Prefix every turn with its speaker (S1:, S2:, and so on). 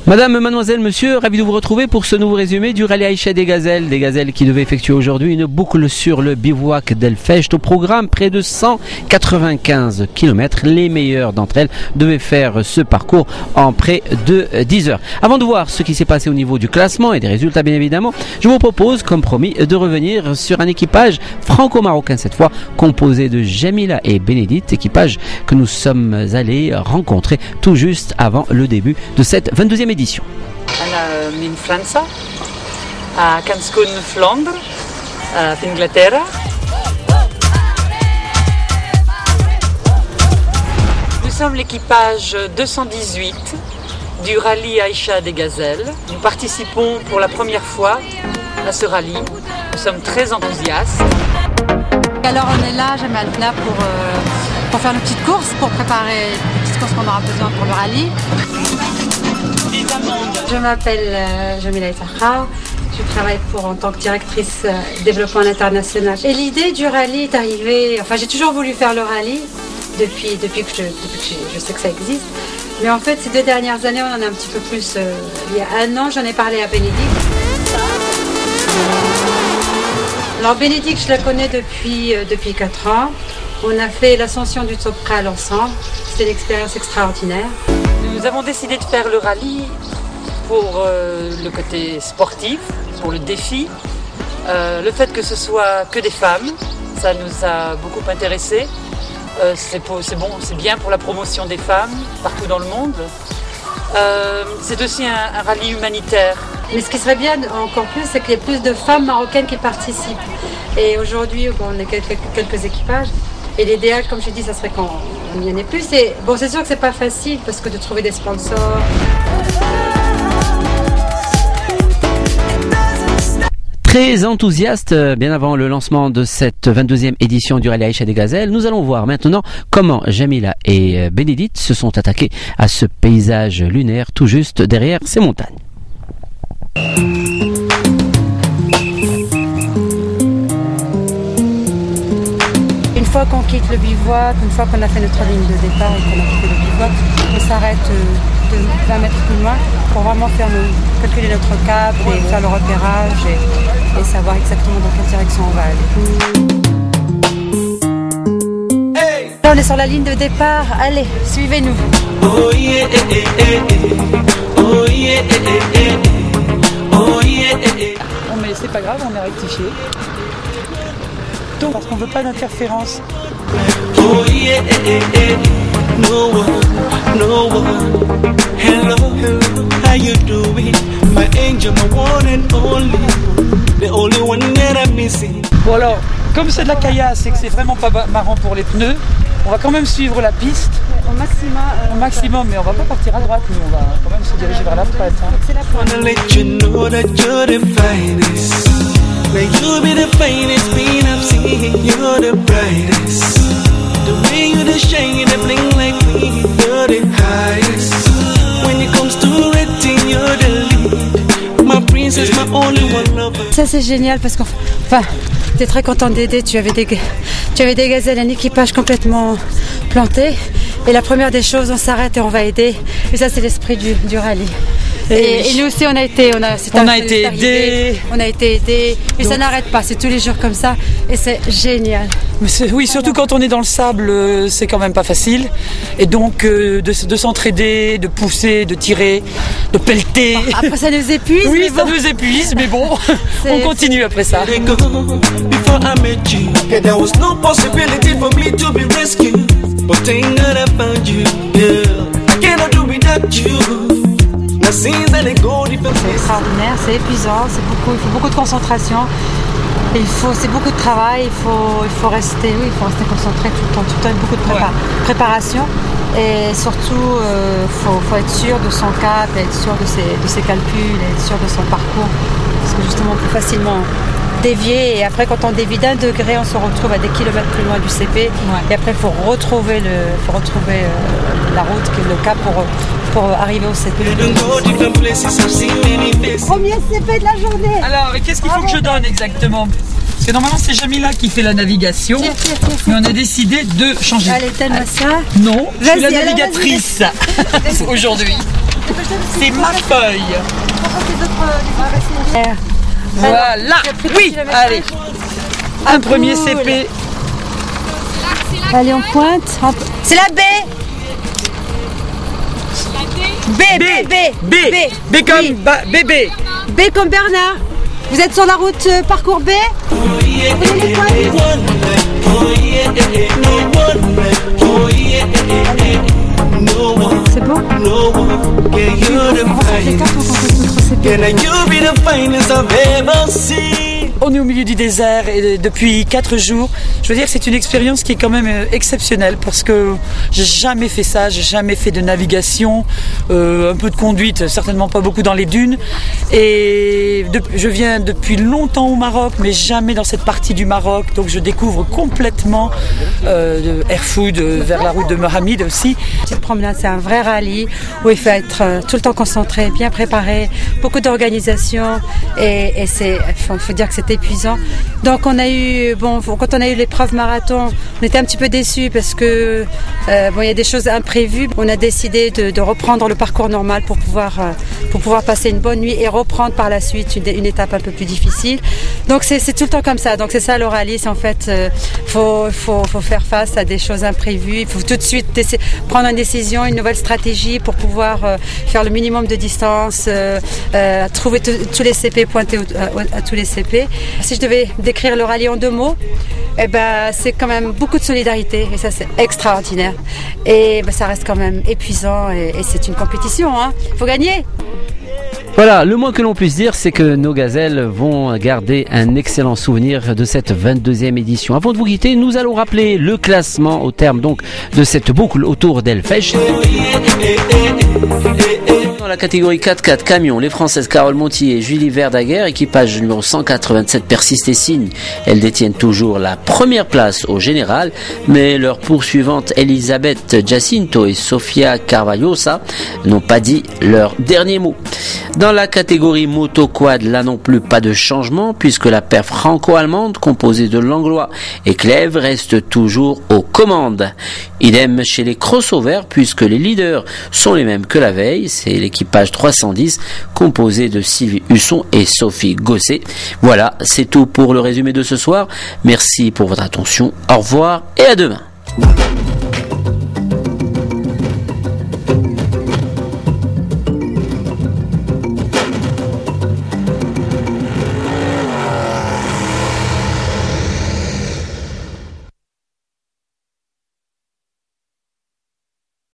S1: Madame, mademoiselle, monsieur, ravi de vous retrouver pour ce nouveau résumé du rallye Aïcha des gazelles qui devaient effectuer aujourd'hui une boucle sur le bivouac d'El Fecht. Au programme, près de 195 km. Les meilleures d'entre elles devaient faire ce parcours en près de 10 heures. Avant de voir ce qui s'est passé au niveau du classement et des résultats bien évidemment, je vous propose, comme promis, de revenir sur un équipage franco-marocain cette fois, composé de Jamila et Bénédicte, équipage que nous sommes allés rencontrer tout juste avant le début de cette 22e édition.
S2: أنا من فرنسا كنسكن في لندن في إنجلترا. Nous sommes l'équipage 218 du rallye Aïcha des Gazelles. Nous participons pour la première fois à ce rallye. Nous sommes très enthousiastes.
S3: Alors on est là, maintenant pour faire nos petites courses, pour préparer les petites courses qu'on aura besoin pour le rallye. Je m'appelle Jamila Issakha, je travaille en tant que directrice développement international. Et l'idée du rallye est arrivée, enfin j'ai toujours voulu faire le rallye depuis que je sais que ça existe. Mais en fait ces 2 dernières années on en a un petit peu plus. Il y a 1 an j'en ai parlé à Bénédicte. Alors Bénédicte je la connais depuis 4 ans. On a fait l'ascension du Topral ensemble, c'était une expérience extraordinaire. Nous avons décidé de faire le rallye pour le côté sportif, pour le défi. Le fait que ce soit que des femmes, ça nous a beaucoup intéressés. C'est bon, c'est bien pour la promotion des femmes partout dans le monde. C'est aussi un rallye humanitaire. Mais ce qui serait bien encore plus, c'est qu'il y ait plus de femmes marocaines qui participent. Et aujourd'hui, on est quelques équipages. Et l'idéal, comme je dis, ça serait qu'on y en ait plus. Et bon, c'est sûr que c'est pas facile parce que de trouver des sponsors.
S1: Très enthousiaste, bien avant le lancement de cette 22e édition du rallye Aïcha des Gazelles, nous allons voir maintenant comment Jamila et Bénédicte se sont attaqués à ce paysage lunaire tout juste derrière ces montagnes.
S3: Une fois qu'on quitte le bivouac, une fois qu'on a fait notre ligne de départ et qu'on a quitté le bivouac, on s'arrête de 20 mètres plus loin pour vraiment calculer notre cap et faire le repérage et savoir exactement dans quelle direction on va aller. Là, on est sur la ligne de départ, allez, suivez-nous. Oh yeah,
S4: oh yeah, oh yeah. Bon, mais c'est pas grave, on est rectifié. Parce qu'on veut pas d'interférence. Oh yeah, no one. Hello, how you doing? My angel, my one and only, the only one that I'm missing. Bon alors, comme c'est de la caillasse et que c'est vraiment pas marrant pour les pneus, on va quand même suivre la piste. Au maximum, mais on va pas partir à droite, nous on va quand même se diriger vers la droite. C'est la pointe. Like you be the finest being I've seen, you're the brightest. The way you the shine, you the bling like me, you're the highest. When it comes to rating, you're the lead. My princess, my only one lover.
S3: Ça c'est génial parce qu'enfin, t'es très content d'aider. Tu avais des gazelles, un équipage complètement planté. Et la première des choses, on s'arrête et on va aider. Et ça c'est l'esprit du rallye. Et nous aussi on a été aidés. Et donc, ça n'arrête pas, c'est tous les jours comme ça et c'est génial.
S4: Oui, surtout quand on est dans le sable, c'est quand même pas facile. Et donc de s'entraider, de pousser, de tirer, de pelleter.
S3: Après ça nous épuise.
S4: Oui, ça nous épuise, mais bon, on continue après ça.
S3: C'est extraordinaire, c'est épuisant, il faut beaucoup de concentration, c'est beaucoup de travail, il faut rester concentré tout le temps, beaucoup de préparation et surtout faut être sûr de son cap, être sûr de ses calculs, être sûr de son parcours parce que justement on peut facilement dévier et après quand on dévie d'1 degré on se retrouve à des kilomètres plus loin du CP et après il faut retrouver la route, le cap pour arriver au CP. Premier CP de la journée.
S4: Alors qu'est-ce qu'il faut que je donne exactement? Parce que normalement c'est Jamila qui fait la navigation, mais on a décidé de changer.
S3: Allez, donne-moi ça.
S4: Non, je suis la navigatrice aujourd'hui.
S5: C'est ma feuille. Voilà. Oui, allez. Un premier CP.
S3: Allez, on pointe. C'est la B. B, B, B,
S5: B comme bébé.
S3: B comme Bernard. Vous êtes sur la route parcours B? C'est bon?
S5: On est au milieu du désert et depuis 4 jours, je veux dire, c'est une expérience qui est quand même exceptionnelle parce que j'ai jamais fait ça, j'ai jamais fait de navigation, un peu de conduite, certainement pas beaucoup dans les dunes. Et je viens depuis longtemps au Maroc, mais jamais dans cette partie du Maroc, donc je découvre complètement Erfoud vers la route de Mohammed aussi.
S3: Cette promenade, c'est un vrai rallye où il faut être tout le temps concentré, bien préparé, beaucoup d'organisation et faut dire que c'est épuisant. Donc on a eu, quand on a eu l'épreuve marathon, on était un petit peu déçus parce que il y a des choses imprévues. On a décidé de reprendre le parcours normal pour pouvoir passer une bonne nuit et reprendre par la suite une étape un peu plus difficile. Donc c'est tout le temps comme ça. Donc c'est ça le rallye, c'est en fait faut faire face à des choses imprévues. Il faut tout de suite prendre une décision, une nouvelle stratégie pour pouvoir faire le minimum de distance, trouver tous les CP, pointer à tous les CP. Si je devais décrire le rallye en 2 mots, c'est quand même beaucoup de solidarité et ça c'est extraordinaire. Et ça reste quand même épuisant et c'est une compétition, faut gagner.
S1: Voilà, le moins que l'on puisse dire, c'est que nos gazelles vont garder un excellent souvenir de cette 22e édition. Avant de vous quitter, nous allons rappeler le classement au terme donc de cette boucle autour d'El Fecht. Dans la catégorie 4x4 camion, les Françaises Carole Montier et Julie Verdaguer, équipage numéro 187, persistent et signent. Elles détiennent toujours la première place au général, mais leurs poursuivantes Elisabeth Jacinto et Sofia Carvalhosa n'ont pas dit leur dernier mot. Dans la catégorie moto-quad, là non plus pas de changement, puisque la paire franco-allemande, composée de Langlois et Clèves, reste toujours aux commandes. Idem chez les crossovers, puisque les leaders sont les mêmes que la veille, c'est l'équipage 310, composé de Sylvie Husson et Sophie Gosset. Voilà, c'est tout pour le résumé de ce soir. Merci pour votre attention, au revoir et à demain.